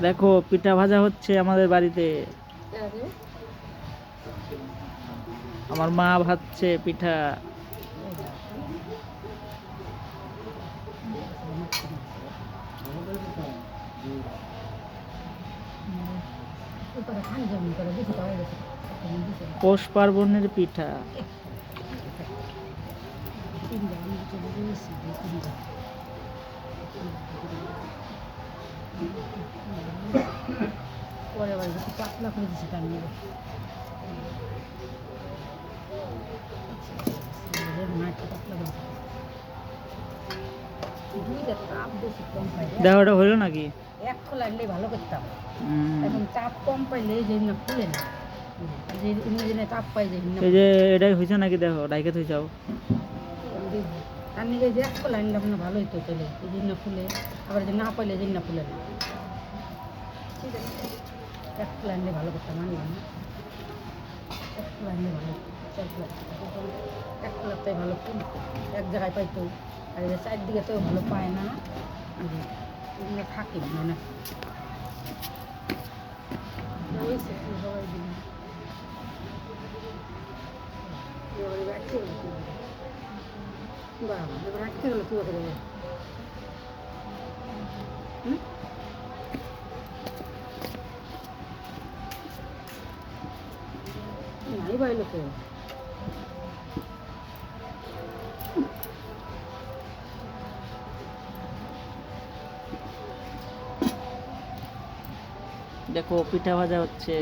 দেখো পিঠা ভাজা হচ্ছে আমাদের বাড়িতে। আমার মা ভাজছে পিঠা। পৌষ পার্বণের পিঠা। পরে আবার পাতলা করে দিচ্ছি তার মধ্যে দেখো ওটা হইলো নাকি? এক খোলা আনলে ভালো করতাম। এখন চাপ কম পাইলে যে না খুলে না, যে চাপ পাই যে এই যে এটাই হয়েছে নাকি? দেখো ডাইকে থই যাও। তার নিকে যে এক খোলা আনলে আপনার ভালো হইতো তাহলে এই জন্য খুলে, আবার যে না পাইলে যে না খুলে না, এক খোলা আনলে ভালো করতাম। আনলাম না, এক খোলা আনলে ভালো, এক খোলাটাই ভালো এক জায়গায় পাইতো, আর এই চারদিকে তো ভালো পায় না, থাকে মানে রাখতে গেলো কি করে নাই বাইলো তো। দেখো পিঠা ভাজা হচ্ছে।